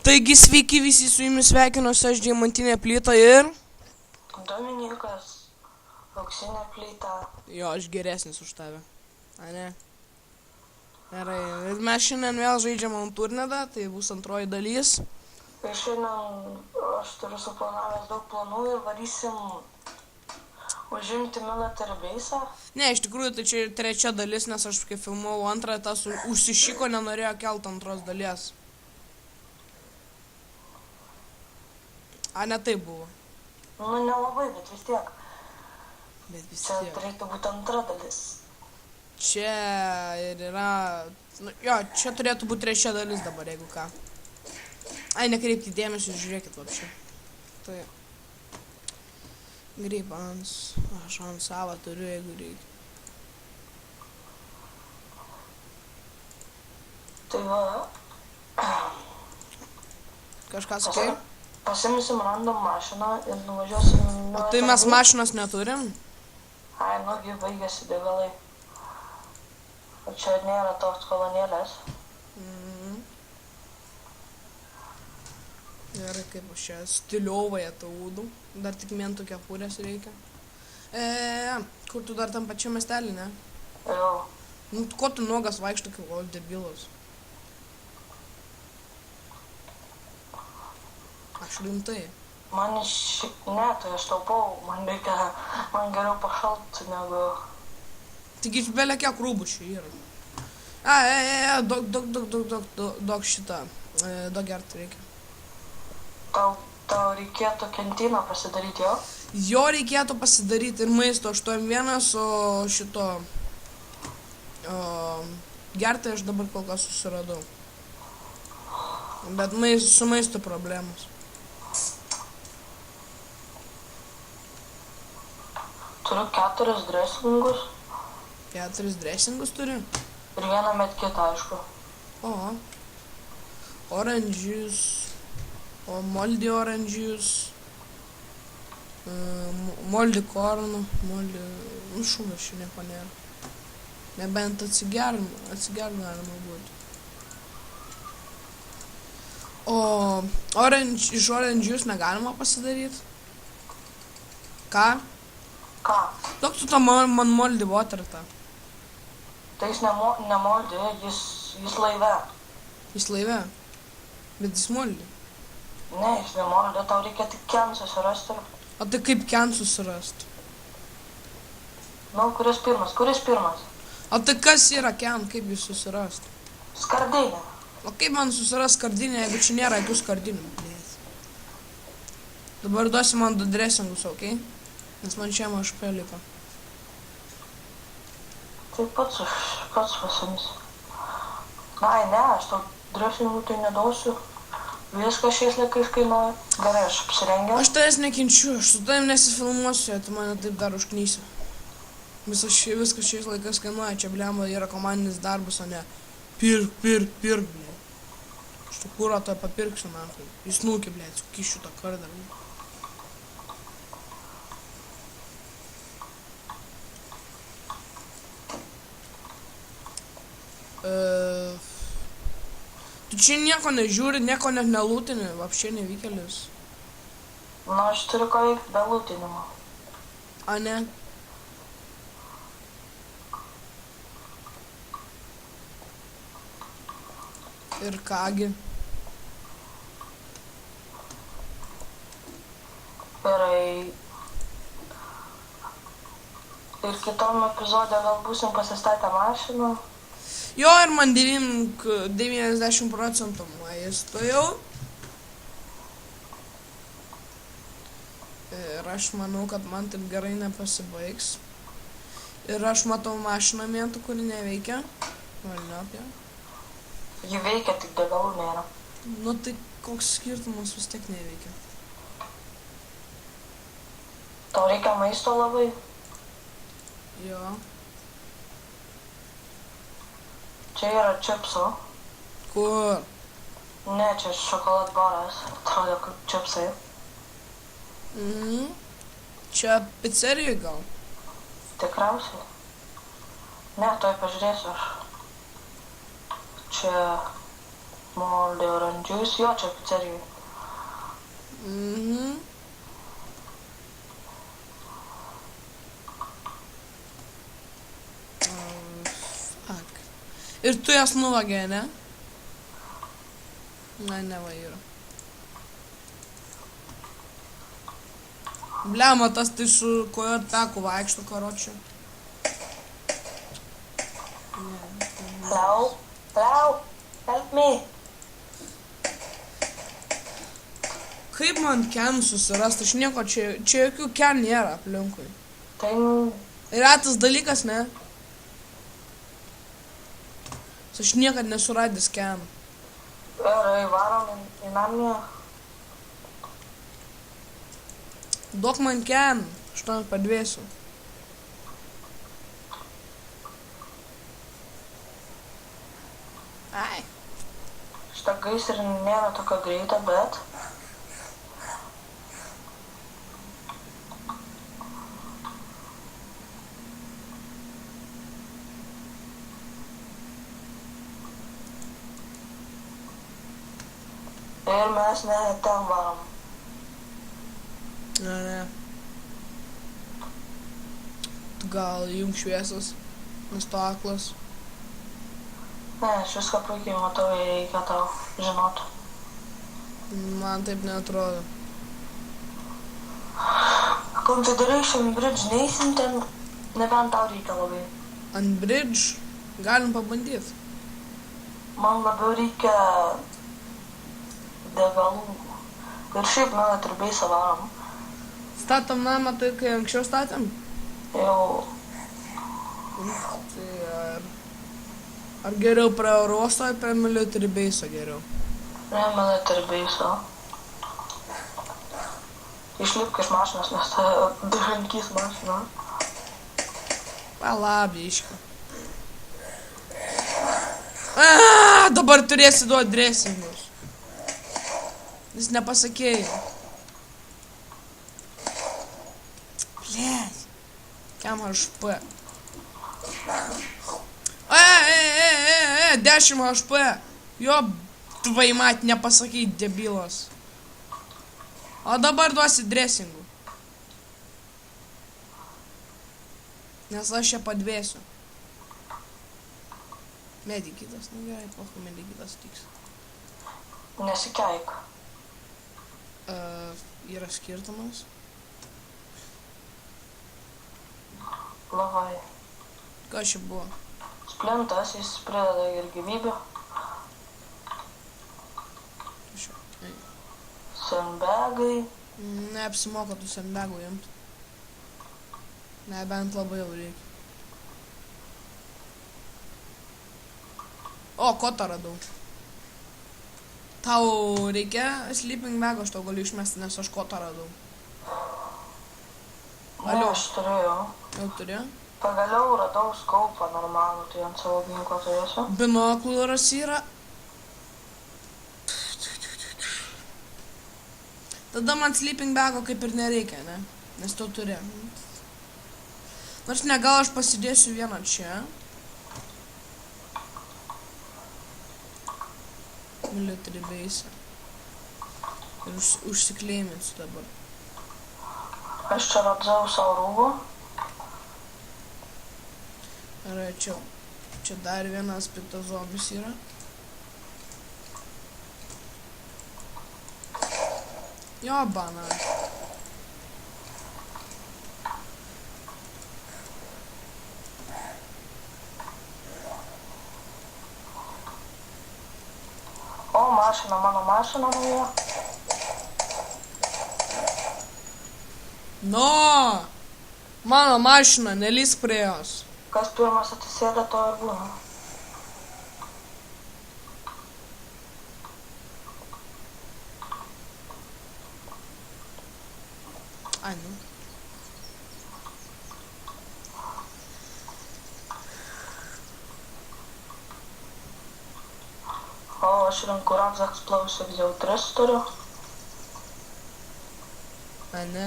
Taigi sveiki visi, su jumis sveikinuosi aš Deimantinė plyta ir... Dominikas, auksinė plyta. Jo, aš geresnis už tave. A ne? Gerai, ir mes šiandien vėl žaidžiam ant turnedą, tai bus antroji dalis. Ir šiandien aš turiu suplanavęs daug planų ir varysim užimti military base'ą. Ne, iš tikrųjų tai čia trečia dalis, nes aš kai filmavau antrą, tas užsišiko, nenorėjo kelt antros dalies. A, ne taip buvo. Nu, nelabai, bet vis tiek. Čia tiek. turėtų būti antra dalis. Čia ir yra... Nu, jo, čia turėtų būti trečia dalis dabar, jeigu ką. Ai, nekreipkite dėmesio, žiūrėkit lapščiai. Tai... Grybans. Aš ant savo turiu, jeigu reikia. Tai va... Kažką sakai? Pasimsim random mašiną ir nuvažiuosim... O tai mes mašinos neturim? Ai, nugi baigėsi degalai. O čia nėra toks kolonėlės. Gerai, kaip aš čia stiliovai ataudų. Dar tik mentų kepurės reikia. Kur tu dar tam pačiam miestelį, ne? Jau. Nu, ko tu nuogas vaikšto kaip debilas? Aš rimtai. Man ne, tai aš taupau, man geriau pašalti negu... Taigi belia kiek rūbų čia yra. Dok šitą. Dok gert reikia. Tau reikėtų kentyną pasidaryti, jo? Jo reikėtų pasidaryti ir maisto 8-1, o šito... Gertai aš dabar kol kas susiradau. Bet su maisto problemos. Turiu 4 dresingus. 4 dresingus turi? Ir vieną medkitą, aišku. O. Oranžius. O moldy oranžius. Moldy kornų. Moldy... Nu šūdas čia nieko nėra. Nebent atsigert galima būti. O iš oranžius negalima pasidaryti? Ką? Ką? Duok tu tą man moldy water tą. Tai jis ne moldy, jis laive. Jis laive? Bet jis moldy. Ne, jis ne moldy, tau reikia tik ken susirasti. O tai kaip ken susirasti? Nu, kuris pirmas? O tai kas yra ken, kaip jis susirasti? Skardinė. O kaip man susirast skardinę, jeigu čia nėra jokių skardinių? Dabar duosi man 2 dresingus, okei? Nes man čia mažpai liko. Tai pats pasimis. Ai, ne, aš tau dresingų tai nedausiu. Viskas šiais laikais kainuoja. Gerai, aš apsirengęs. Aš tavęs nekenčiu, aš su tavim nesifilmuosiu, tu mane taip dar užknysi. Viskas šiais laikais kainuoja, čia bliamba yra komandinis darbas, o ne pirk, blė. Aš tu kūro to papirksiu, nafai. Jis nūki, blė, sukišiu tą kardą. Tu čia nieko nežiūri, nieko net nelūtini, apšė nevykėlis. Na, aš turiu ką veikti be lūtinimo. A ne? Ir kągi? Gerai. Ir kitom epizodė gal būsim pasistatę mašiną. Jo, ir man 90% maisto jau. Ir aš manau, kad man taip gerai nepasibaigs. Ir aš matau mašiną mėtų, kuri neveikia. Valniopė. Ji veikia, tik degalų nėra. Nu tai koks skirtumas vis tiek neveikia. Tau reikia maisto labai? Jo. Čia yra čipsų. Kur? Ne, čia šokolad baras. Atrodo kaip čipsai. Čia pizzerijai gal? Tikriausiai. Ne, toj pažiūrėsiu aš. Čia Molde oranžius, jo čia pizzerijai. Mhm. Fuck. Ir tu jas nuvagė, ne? Na, neva yra. Bliama, tas tai su kojo taku vaikšto, karočią. Hello? Hello? Help me? Kaip man ken susirasti? Aš nieko, čia jokių ken nėra aplinkui. Tai Yra tas dalykas, ne? Aš niekad nesuradęs ken. gerai, varom į namą. Duok man ken, aš tam padvėsiu. Ai. Šitą gaisrį nėra tokio greito, bet... Ir mes ne ten varom. Ne. Tu gal jung šviesas, nes tu aklas. Ne, aš viską puikiai matau ir reikia tau žinoti. Man taip neatrodo. Confederation Bridge neįsim ten, nebent tau reikia labai. Ant bridge galim pabandyti. Man labiau reikia degalų. Ir šiaip military base varom. Statom namą tai, kai anksčiau statėm? Jau Tai ar geriau prie oro uosto, ar prie military base geriau? ne military base. Išlipk iš mašinos, nes tai durankys mašina. Palabiškai. Dabar turėsi duoti dresingus. Jis nepasakėjo. Blėt. Kiam HP. 10 HP. Jo, tvai mat, nepasakei, debilas. O dabar duosi dresingų. Nes aš čia padvėsiu. Medikitas, nu gerai, pohu medikitas tiks. Nesikeik. Yra skirtumas. Labai. Kas čia buvo? Splintas, jis prideda ir gyvybę. Sandbagai. Neapsimoka tų sandbagų imt. Nebent labai jau reikia. O, kotą radau. Tau reikia sleeping bag, aš tau galiu išmesti, nes aš kotą radau. Ne, aš turėjau. Jau turi? Pagaliau radau skaupą normalų, tai ant savo ginklo turėsiu. Binokulas yra. Tada man sleeping bago kaip ir nereikia, ne? Nes tu turi. Nors ne, gal aš pasidėsiu vieną čia. Military base. Ir užsikleiminsiu dabar. Aš čia radau savo rūbų. Račiau. Čia dar vienas piktas zombis yra. Jo, bana. O, mašina, mano mašina nauja. No! Mano mašina, nelys prie jos. Kas pirmas atsisėda, to ir būna. Ai, nu. O, aš renku Rams Explosives jau 3 turiu. Ai, ne.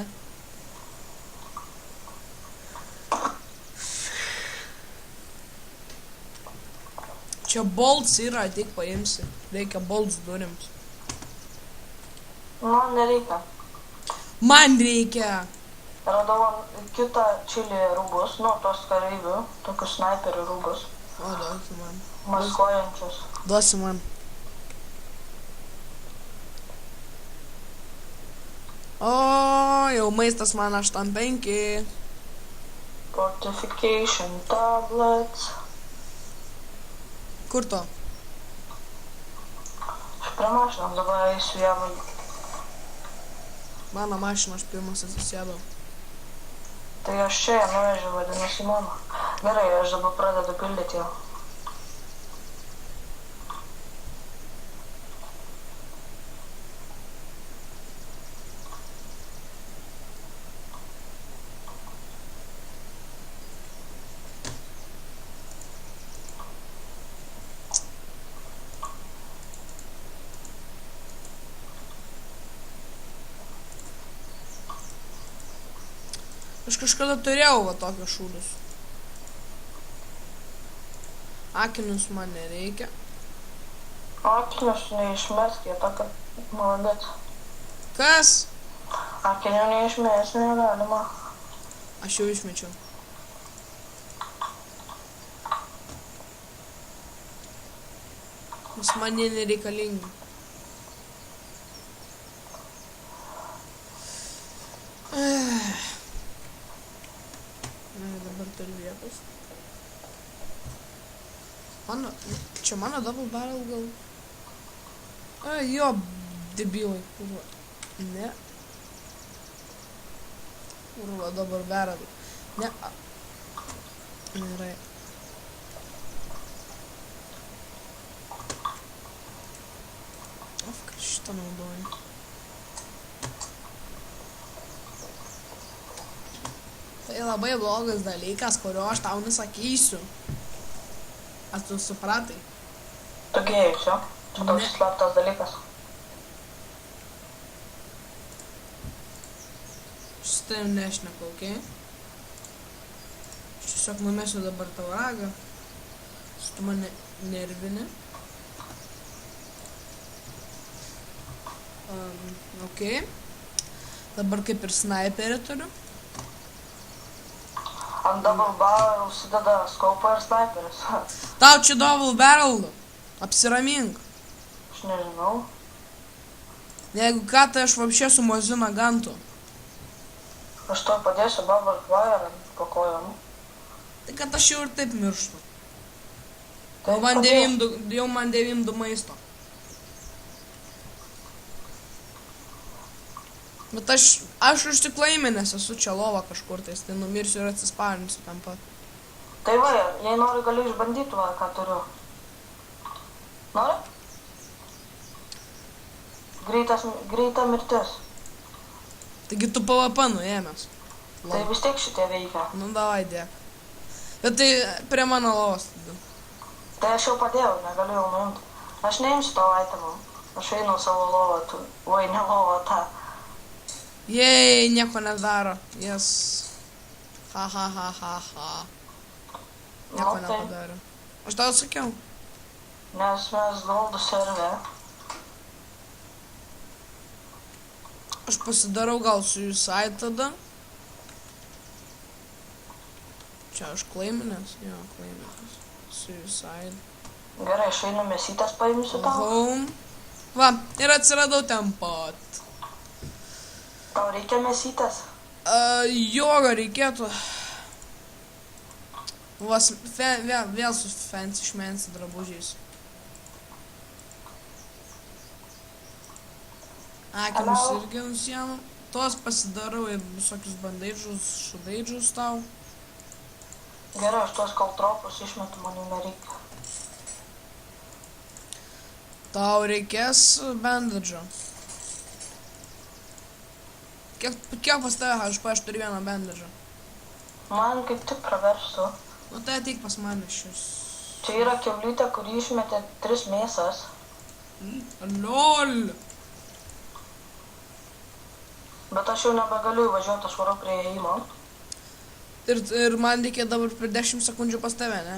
Čia bolts yra, tik paimsi. Reikia bolts durims. Man nereikia. Man reikia. Radau kitą čilį rūbus, nu, tos kareivių, tokius snaiperių rūbus, O, duosi man. maskuojančius. Duosi man. O, jau maistas man 85. Fortification tablets. Kur to? Aš prie mašinos dabar eisiu ją valyti. Mano mašina, aš pirmas atsisėdau. Tai aš čia ją nuvežiau, vadinasi mano. Gerai, aš dabar pradedu pildyti jau. Aš kažkada turėjau va tokius šūdus. Akinius man nereikia. Akinius neišmesk, jie tokia maladėt. Kas? Akinių neišmės negalima. Aš jau išmečiau. Nes man jie nereikalingi. Dabar turiu vietos. Mano, čia mano double barrel gal. Jo, debilai, kurva. Ne. Kurva, double barrel. Ne. Gerai. Of, ką šitą naudoju. Tai labai blogas dalykas, kurio aš tau nesakysiu. Ar tu supratai? Tu gėjus, jo? Čia toks slaptas dalykas. Aš su tavim nešneku, okei? Aš tiesiog numesiu dabar tavo ragą. Tu mane nervini. Okei. Dabar kaip ir sniperį turiu. Ant double barrel užsideda skaupa ir sniperis. Tau čia double barrel. Apsiramink. Aš nežinau. Jeigu ką, tai aš vapšė su Mozina gantu. Aš to padėsiu barbed wire po kojom. Tai kad aš jau ir taip mirštu. Tai Jau man 9 maisto. Bet aš užsiklaiminęs esu čia lova kažkur tais, tai numirsiu ir atsisparinsiu tam pat. Tai va, jei nori, gali išbandyti va, ką turiu. Nori? Greita mirtis. Taigi tu PvP nuėmęs. Tai vis tiek šitie veikia. Nu davai dėk. Bet tai prie mano lovos tada. Tai aš jau padėjau, negaliu jau nuimti. Aš neimsiu to itemą. Aš einu savo lovą, tu. Oi, ne lovą, tą. Jei, nieko nedaro. Jes. Ha. Nieko nepadarė. Aš tau sakiau. Nes mes goldų servė. Aš pasidarau gal suicide tada. Čia aš klaiminęs? Jo, klaiminęs. Suicide. Gerai, aš einu mėsytės paimsiu tau. Home. Va, ir atsiradau ten pat. Tau reikia mėsytės? Jogo reikėtų. Va, vėl su fancy šmensi drabužiais. Akinius irgi ant sienų. Tos pasidarau ir visokius bandaidžus, šudaidžus tau. Gerai, aš tuos kaltropus išmetu, man jų nereikia. Tau reikės bandadžo. Kiek pas tave HP, aš turiu vieną bandadžą. Man kaip tik praverstų. Nu tai ateik pas mane šis. Čia yra kiaulytė, kuri išmetė 3 mėsas. LOL! Bet aš jau nebegaliu įvažiuoti, aš varau prie įėjimo. Ir man reikia dabar per 10 sekundžių pas tave, ne?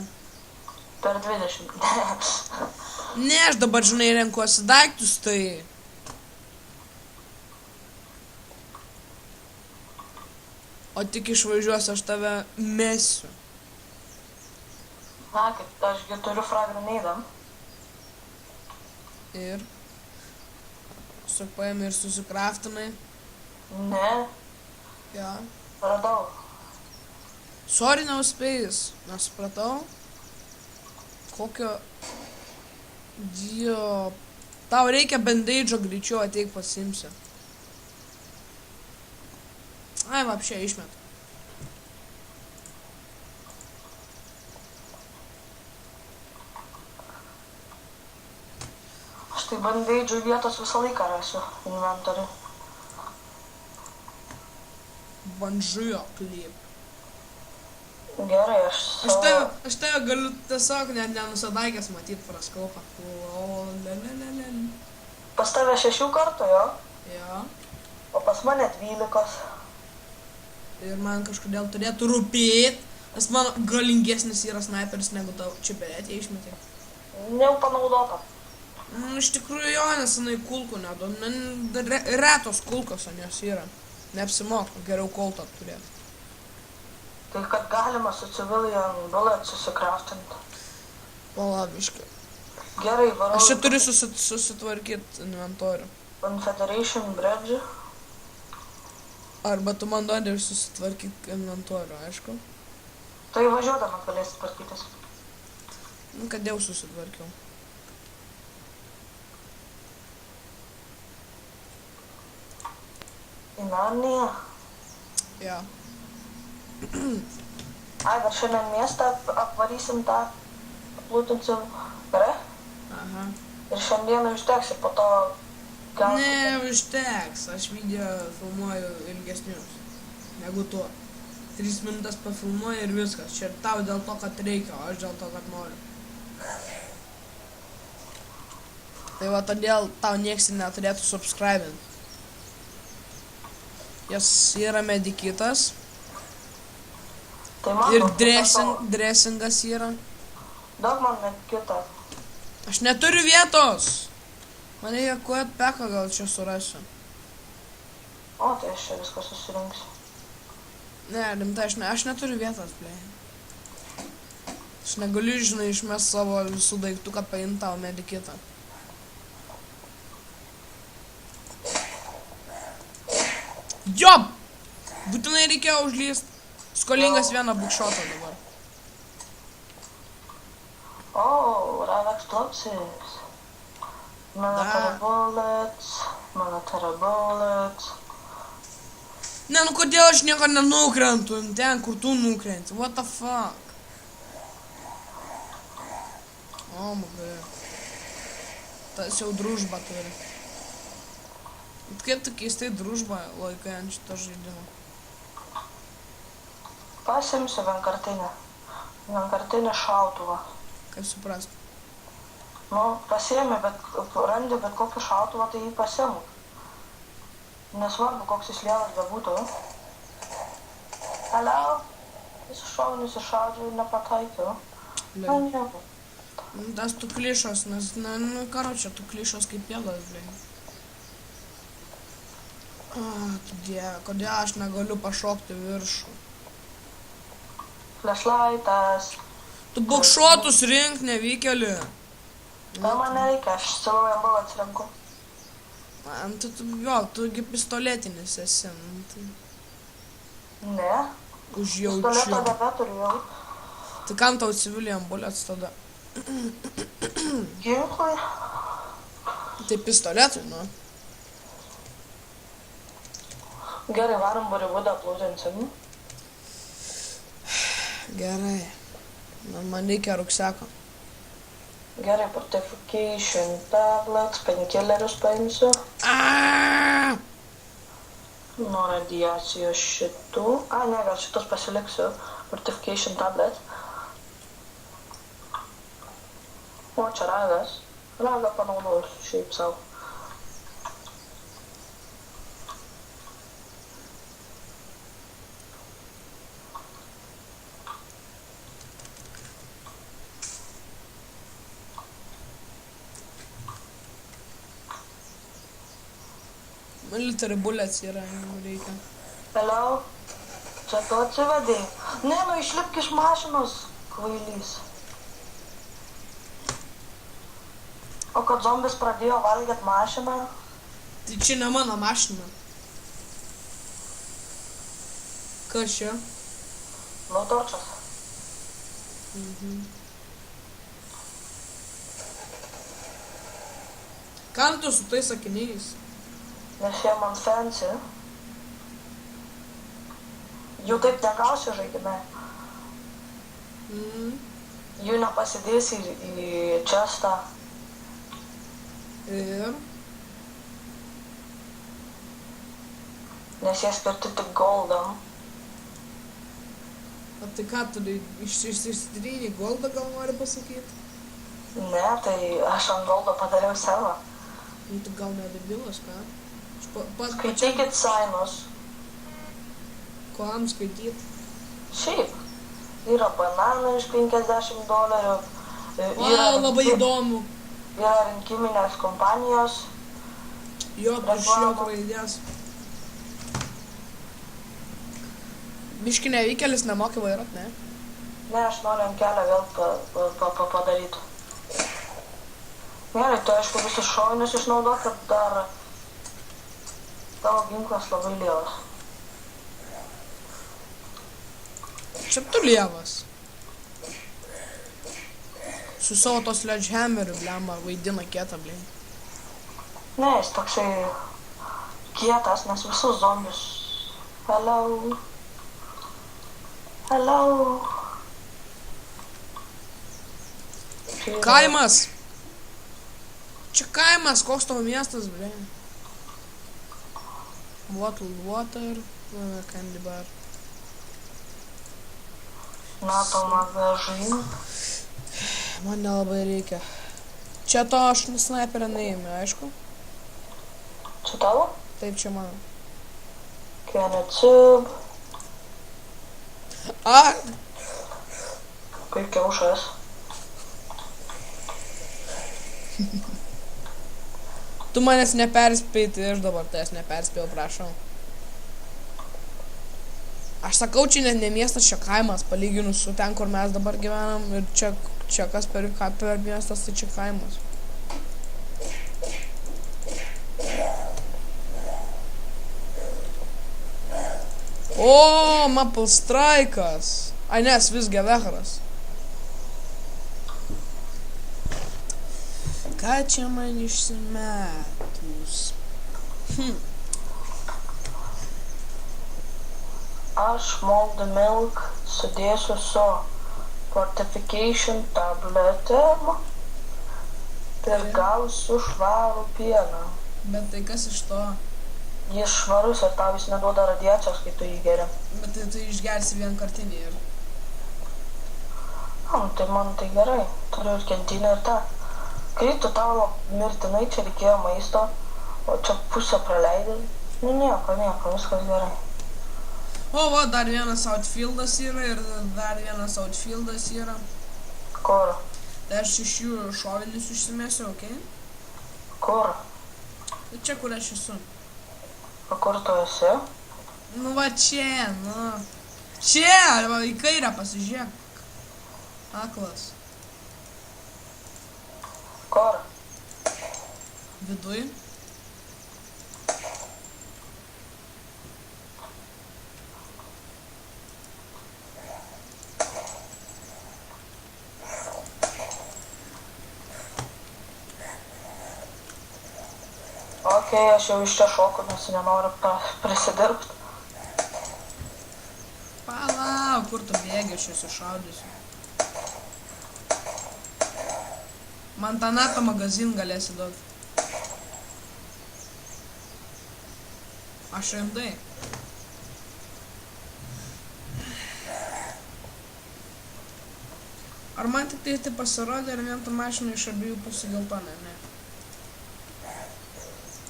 Per 20. Ne, aš dabar, žinai, renkuosi daiktus, tai... O tik išvažiuosiu, aš tave mesiu. Na, kaip ašgi turiu frag grenade. Ir... Tiesiog paėmė ir susikraftinai. Ne, Ja. radau. Sorry, neuspėjus. Nesupratau. Kokio... Dio... Tau reikia bandaidžo, greičiau ateik pasiimsi. Ai, vapšė, išmet. Aš tai bandaidžių vietos visą laiką rasiu inventoriui. Bandžujo klip. Gerai, Aš tave galiu tiesiog net nenusadaikęs matyt praskaupą. Pas tave 6 kartų, jo? Jo. O pas mane 12. Ir man kažkodėl turėtų rūpėt, nes mano galingesnis yra sniperis negu tau čiperetė išmetė. Jau panaudota. Iš tikrųjų jo, nes jinai kulkų neduoda. Retos kulkos ant jos yra. Neapsimoka, geriau koltą turėti. Tai kad galima su civilian bullet susikraftinti. Palabiškai. Gerai, varau. Aš čia turiu susitvarkyti inventorių. Confederation Bridge. Arba tu man duodi ir susitvarkyti inventorių, aišku. Tai važiuodamas galėsi tvarkytis. Nu, kad jau susitvarkiau. Į Narniją. Ja. Ai, dar šiandien miestą apvarysim tą, aplūtinsim. Gerai? Aha. Ir šiandieną užteks ir po to... Ne, užteks. Aš video filmuoju ilgesnius negu tu. 3 minutės pafilmuoju ir viskas. Čia tau dėl to, kad reikia, o aš dėl to, kad noriu. Tai va todėl tau nieks ir neturėtų subscribint. Jas yra medikitas. Tai man Ir duok dressingas yra. Daug man medikitą. Aš neturiu vietos. Man reikia kuot peką gal čia surasiu. O, tai aš čia viską susirinksiu. Ne, rimtai, aš neturiu vietos, blei. Aš negaliu, žinai, išmest savo visų daiktų, kad paimti tavo medikitą. Jop! Būtinai reikėjo užlyst. Skolingas vieną bukšotą dabar. Oh, rad explosives. Military bullets. Military bullets. Ne, nu kodėl aš nieko nenukrentu ten, kur tu nukrenti? What the fuck? O, magai. Tas jau družba turi. Bet kaip tu keistai družbą laikai ant šito žaidimo? Pasimsiu vienkartinę. Vienkartinį šautuvą. Kaip suprast? Nu, pasiemi, randi bet kokį šautuvą, tai jį pasiemu. Nesvarbu, koks jis lievas bebūtų. Hello? Iššauniu, iššaudžiu ir nepataikiau. Na, nieko. Tas tu klišos, nes, nu, karočią, tu klišos kaip pėdas, blei. Tu dieve, kodėl aš negaliu pašokti viršų? Flashlightas. Tu bukšotus rink, nevykėli. Tai man nereikia, aš civilian bullets renku. Man, tugi pistoletinis esi, nu, tai Ne. užjaučiu. Pistoleto nebeturiu jau. Tai kam tau civilian bullets tada? Ginklai. Tai pistoletui, nu. Gerai, varom Borivudą aplūdinsim. Gerai. Man reikia rukseko. Gerai, fortification tablets, painkillerius paimsiu. Aaaa! Nuo radiacijos šitų. A, ne, gal šitus pasiliksiu. Fortification tablet. O, čia ragas. Ragą panaudosiu šiaip savo. Military bullets yra, jeigu reikia. Vėliau, čia tu atsivedai. Ne, nu išlipk iš mašinos, kvailys. O kad zombis pradėjo valgyt mašiną, Tai čia ne mano mašina. Kas čia? nu torčias. Kam tu su tais sakiniais? Nes jie man fancy. Jų taip negausi žaidime. Jų nepasidėsi į chestą. Ir? Nes jie skirti tik goldam. O tai ką tu išsitrynį goldą gal nori pasakyti? Ne, tai aš ant goldo padariau savo. Nu tu gal nedebilas, ką? Skaitykit sainus. Kam skaityt? Šiaip. Yra bananai iš $50. Vau, labai įdomu. Yra rinkiminės kompanijos. Jo, iš jo raidės. Biški nevykėlis nemoki vairuot, ne? Ne, aš noriu ant kelio vėl padaryti. Gerai, tu aišku visus šovinius išnaudok, kad dar tavo ginklas labai lievas. Čia tu lievas. Su savo to sledgehammeriu, blemba, vaidina kietą, blin. Ne, jis toksai kietas, nes visus zombius. Hello. Hello. Kaimas! Čia kaimas, koks tavo miestas, blin. Bottled water, candy bar. NATO magažin. Man nelabai reikia. Čia to aš sniperę neįmė, aišku? Čia tavo? Taip, čia mano. Kenecib. A! Kaip kiaušas. Tu manęs neperspėjai, tai aš dabar tavęs neperspėjau, prašau. Aš sakau, čia net ne miestas, čia kaimas, palyginus su ten, kur mes dabar gyvenam. Ir čia kas per miestas, tai čia kaimas. O, Maple Strike'as. Ai, nes, vis Gevehras. Ką čia man išsimetus? Aš mold milk sudėsiu su fortification tabletėm ir gausiu švarų pieną. Bet tai kas iš to? Jis švarus ir tau jis neduoda radiacijos, kai tu jį geri. Bet tai tu išgersi vienkartinį ir... Tai man tai gerai, turiu ir kentinę ir tą. Kai tu tavo mirtinai čia reikėjo maisto, o čia pusę praleidai, nu nieko, viskas gerai. O, va, dar vienas outfieldas yra ir dar vienas outfieldas yra. Kur? Tai aš iš jų šovinius užsimesiu, okei? Kur? Tai čia, kur aš esu. O kur tu esi? Nu va čia, nu. Čia, va, į kairę pasižiūrėk. Aklas. Kur? Viduj. Okei, aš jau iš čia šoku, nes nenoriu prisidirbt. Palauk, kur tu bėgi, aš įsišaudysiu. Man tą NATO magazin galėsi duoti. Aš rimtai. Ar man tik tai pasirodė, ar vien ta mašina iš abiejų pusių geltona, ne?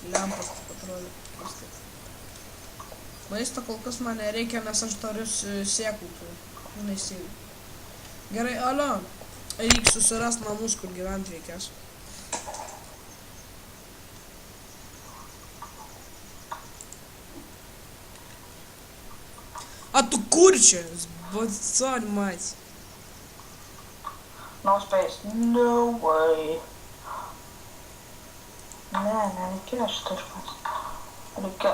Lempas taip atrodo prastai. Maisto kol kas man nereikia, nes aš turiu sėklų tų. Nesėlių. Gerai, alio. Reikia susirast namus, kur gyventi reikės. A tu kur čia? Zbacar, mać. No space. No way. Ne, nereikėjo šitą išmest. Reikia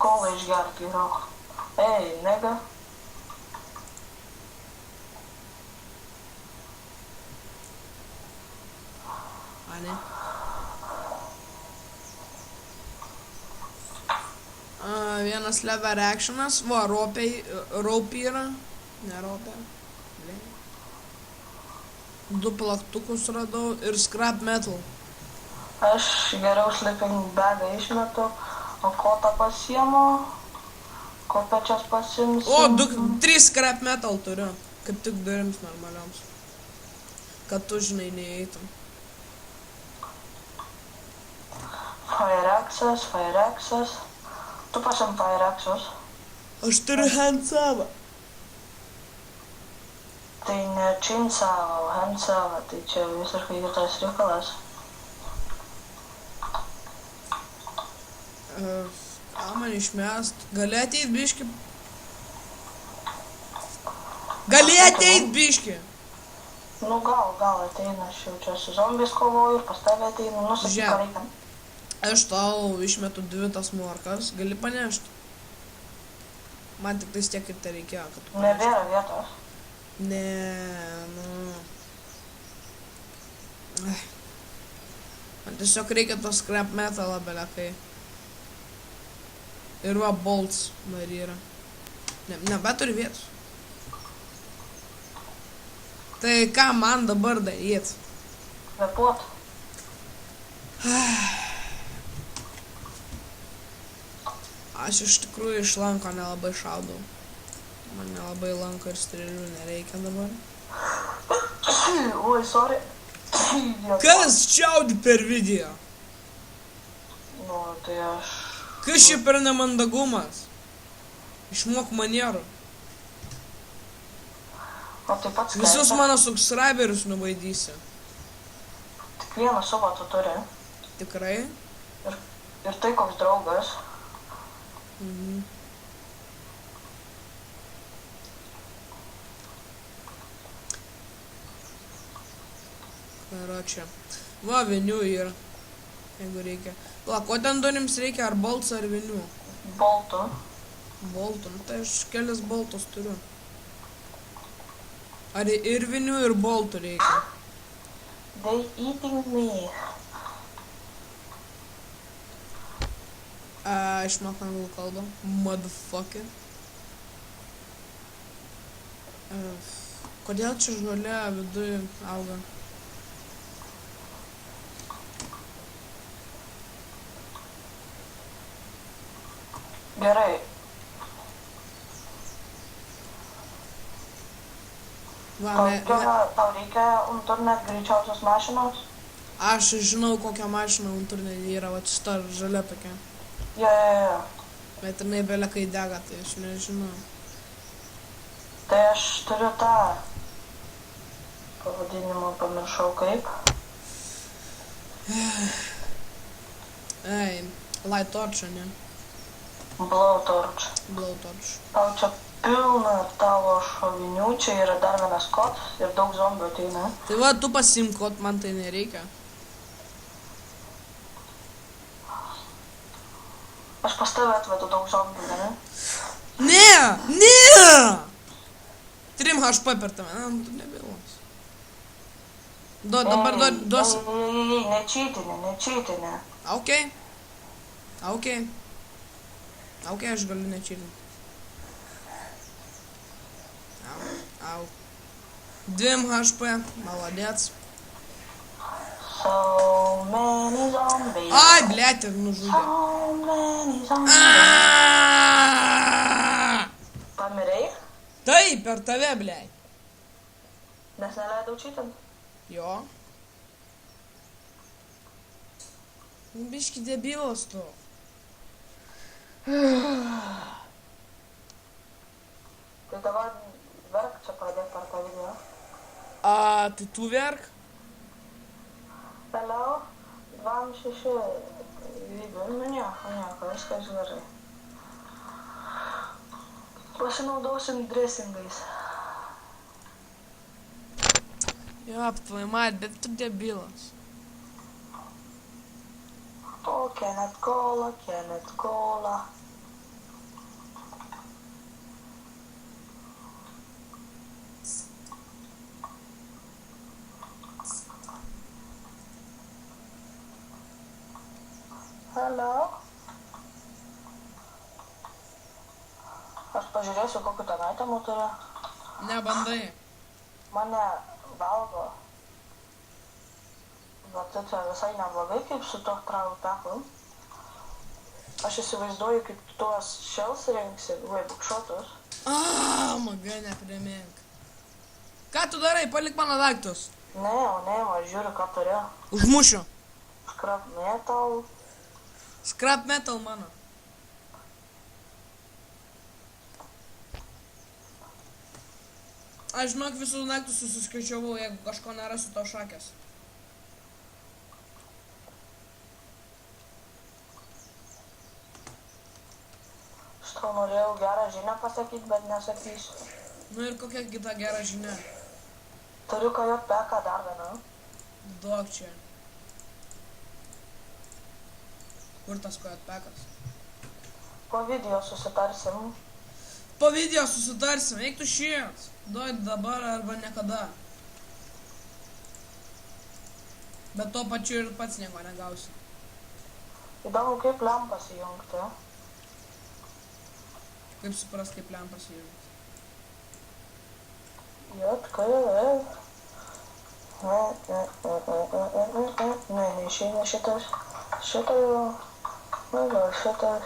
kolą išgerti geriau. Ei, nega. A ne? Vienas lever actionas, va, rope yra. Ne rope. Blė. 2 plaktukus radau ir scrap metal. Aš geriau sleeping bagą išmetu, o kotą pasiemu, kopečias pasimsiu. O, 3 scrap metal turiu. Kaip tik durims normalioms. Kad tu, žinai, neįeitum. Fireaxas. Tu pasim Fireaxus. Aš turiu handsavą. Tai ne chainsaw, o handsaw, tai čia visiškai kitas reikalas. Ką man išmest? Gali ateit biški? Gali ateit biški? Nu gal ateina, aš jau čia su zombiais kovoju ir pas tave ateinu, nusakyk, ką reikia. Aš tau išmetu 2 tas morkas, gali panešti. Man tik tais tiek ir tai reikėjo, kad tu panešti. Nebėra vietos. Ne, nu... Man tiesiog reikia to scrap metalą, belekai. Ir va, bolts dar yra. Nebeturi vietos. Tai ką man dabar daryt? Kvepuot. Aš iš tikrųjų iš lanko nelabai šaudau. Man nelabai lanko ir strėlių nereikia dabar. Oi, sorry. Kas čiaudi per video? Nu, tai aš... Kas čia per nemandagumas? Išmok manierų. O taip pat Visus skaitai. mano subscriberius nubaidysi. Tik vieną savo tu turi. Tikrai? Ir tai koks draugas. Mhm. Karočią. Va, vinių yra. Jeigu reikia. La, ko ten durims reikia? Ar bolts, ar vinių? Boltų. Boltų. Nu, tai aš kelias boltus turiu. Ar ir vinių, ir boltų reikia? They eating me. Išmok anglų kalbą. Motherfucker. Kodėl čia žolė viduje auga? Gerai. Va, Tau reikia internet greičiausios mašinos? aš žinau, kokią mašiną internete yra, va šita žalia tokia. Ja. Bet jinai belekai dega, tai aš nežinau. Tai aš turiu tą pavadinimą, pamiršau kaip. Ei, light torch, ne? Blowtorch. Blowtorch. Tau čia pilna tavo šovinių, čia yra dar vienas kodas ir daug zombių ateina. Tai va, tu pasimk kod, man tai nereikia. Aš pas tave atvedu daug zombių, ne? Ne! Ne! 3 HP per tave, tu nebėlos. Dabar duosi. Nečytinė. Okei. Okei, aš galiu nečytinti. Au. 2 HP, maladėts. So many zombies. Ai, blėt, ir nužudė. So many zombies. Pamirei? Taip, per tave, blėt. Nes neleidau čytinti. Jo. Biški debilas tu. Tai dabar verk čia pradėk per tą video. Tai tu verk? Vėliau 26 video. Nu nieko, viskas gerai. Pasinaudosim dressingais. Jop, tvoj mat, bet tu debilas. O, Kenneth Cola, Kenneth Cola. Hello. Aš pažiūrėsiu, kokiu ten itemų turi. Nebandai. Mane valgo. Bet tai čia visai neblogai, kaip su to trauų peku. Aš įsivaizduoju, kaip tu tuos shells rinksi, bukšotus. Maga, neprimink. Ką tu darai? Palik mano daiktus. Ne, aš žiūriu, ką turiu. Užmušiu. Scrap metal. Scrap metal mano. Aš žinok visus daiktus susiskaičiavau, jeigu kažko nerasiu tau šakės. Aš tau norėjau gerą žinią pasakyti, bet nesakysiu. Nu ir kokia kita gera žinia. Turiu KJPK dar vieną. Duok čia. Kur tas KJPK'as? Po video susitarsim. Po video susitarsim, eik tu šies. Duok dabar arba niekada. Bet tuo pačiu ir pats nieko negausi. Įdomu, kaip lempas įjungti. Kaip supras, kaip lempas įjungti. JKL. Ne, neišeina šitas. Šitą jau. Na gal šitas.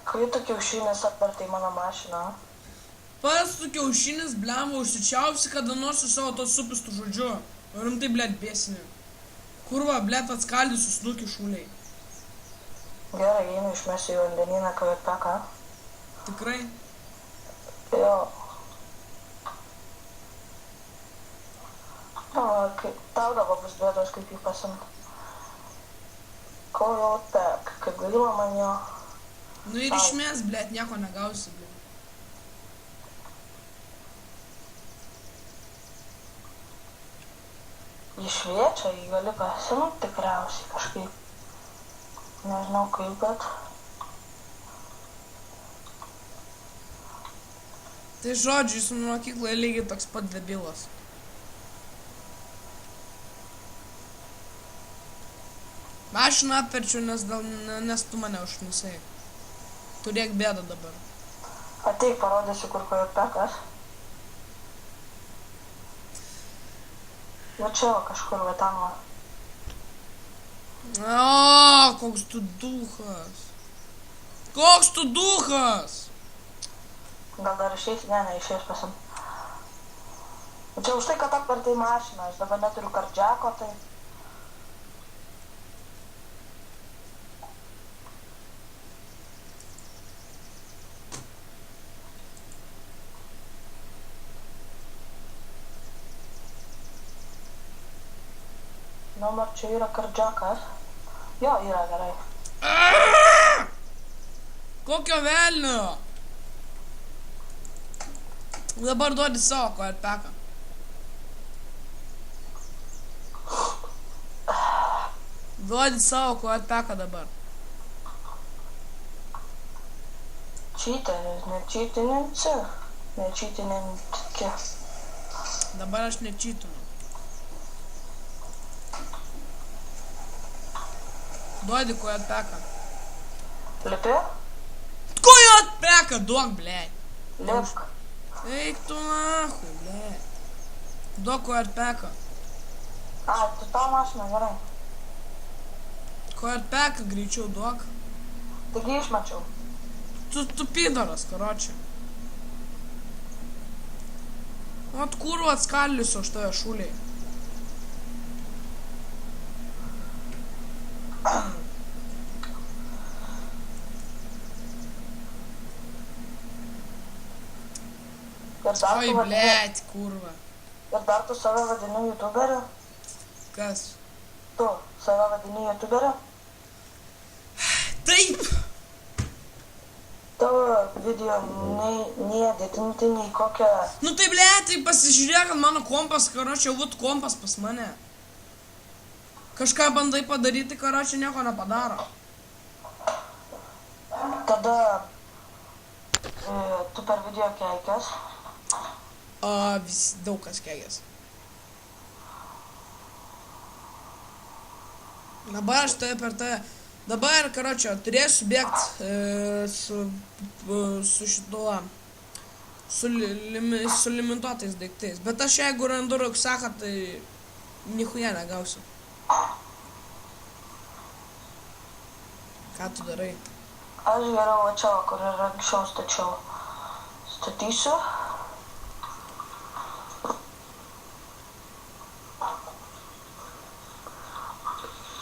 Kai tu kiaušinis apvertai mano mašiną? Pats tu kiaušinis, blemba, užsičiausi kada nors su savo tos supistų žodžiu. Rimtai, blėt, bėsini. Kurva, blėt, atskaldysiu snukį šūliai. Gerai, einu išmesiu į vandenyną KJPK. Tikrai? Jo. Tau dabar bus bėdos, kaip jį pasimt. KJPK, kaip gaila man jo. Nu ir išmės, blėt, nieko negausi, blėt. Jį šviečia, jį gali pasimt tikriausiai kažkaip. Nežinau kaip, bet... Tai žodžiu, jis mokykloje lygiai toks pat debilas. Mašiną apverčiu, nes tu mane užknisai. Turėk bėdą dabar. Ateik, parodysiu, kur KJPK'as. Va čia va kažkur, va tam va. Koks tu duchas. Koks tu duchas? Gal dar išeis? Ne, neišeis pasim. Čia už tai, kad apvertai mašiną, aš dabar neturiu kardžiako, tai... Ar čia yra kardžiakas? Jo, yra gerai. Kokio velnio? Dabar duodi savo KJPK. Duodi savo KJPK dabar. Čyteris, nečytininsi. Nečytininki. Dabar aš nečytinu. Duodi KJPK. Lipi? KJPK duok, blėt. Lipk. Eik tu nahui, blėt. Duok KJPK. Tu tau mašiną, gerai. KJPK greičiau duok. Taigi išmečiau. Tu pidaras, karočią. Ot kurva atskaldysiu aš tave šūliai. Oi, blėt, kurva. Ir dar tu save vadini youtuberiu? Kas? Tu save vadini youtuberiu? Taip! Tavo video nei editinti, nei kokią... Nu tai ble, tai pasižiūrėk, kad mano kompas, karočią, vūt kompas pas mane. Kažką bandai padaryti, karočią, nieko nepadaro. Tada tu per video keikės. Daug kas keikias. Dabar aš tai per tai... Dabar, karočią, turėsiu bėgt su šituo... Su limituotais daiktais. Bet aš jeigu randu ruksaką, tai... Nichuja negausiu. Ką tu darai? Aš geriau va čia, kur ir anksčiau stačiau. Statysiu.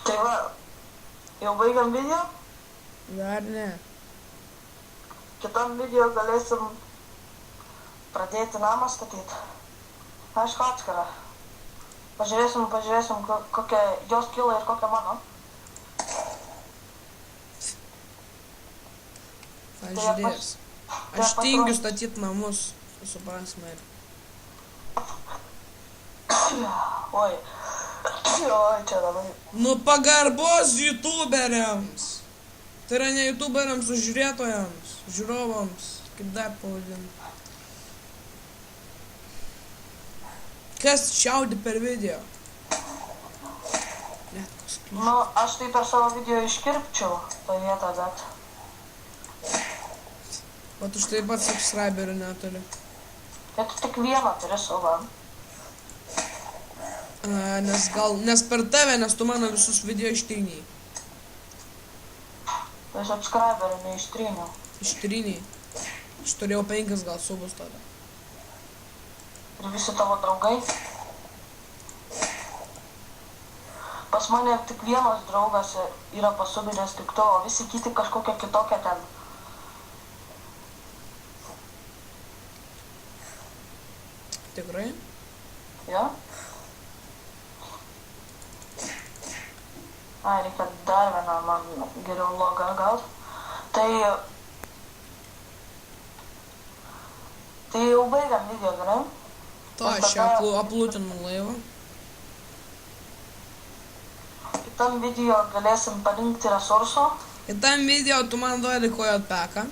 Tai va, jau baigiam video. Dar ne. Kitam video galėsim pradėti namą statyti. Aišku, atskirą. Pažiūrėsim, kokia jos kyla ir kokia mano. Pažiūrės. Aš tingiu statyti namus, suprasme. Oi, čia labai. Nu pagarbos youtuberiams. Tai yra ne youtuberiams, o žiūrėtojams, žiūrovams, kaip dar pavadinti. Kas čiaudi per video? Nu, aš tai per savo video iškirpčiau tą vietą, bet... Bet už tai pat subscriberių neturi. Tai tu tik vieną turi savo. Nes per tave, nes tu mano visus video ištryniai. Tai subscriberių neištryniau. Ištryniai. Aš turėjau 5 gal subus tada. Ir visi tavo draugai. Pas mane tik vienas draugas yra pasubinęs tik to, o visi kiti kažkokia kitokia ten. Tikrai? Ja? Ai, reikia dar vieną man geriau logą gaut. Tai jau baigiam video, gerai? To, aš čia aplūtinu laivą. Kitam video galėsim parinkti resursų. Kitam video tu man duodi kojotpeką.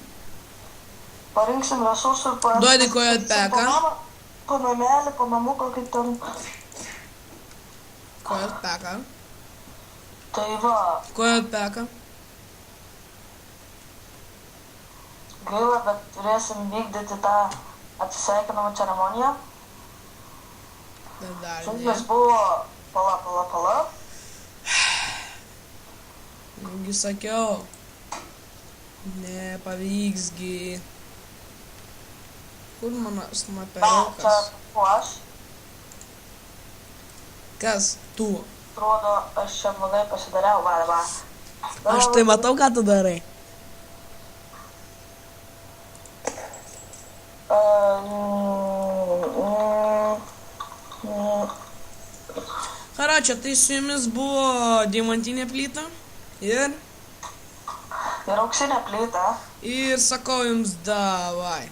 Parinksim resursų ir Duodi kojotpeką. Po namelį, po namuką, kaip ten. Kojotpeką. Tai va, Kojotpeką. gaila, bet turėsim vykdyti tą atsisveikinimo ceremoniją. Dar ne. Šimtas buvo pala. Negi sakiau. Nepavyksgi. Kur mano Čia snaperiukas? buvo aš. Kas? Tu. Atrodo, aš čia blogai pasidariau, va. Aš tai matau, ką tu darai. Karočią, tai su jumis buvo deimantinė plyta ir Ir auksinė plyta. sakau jums davai.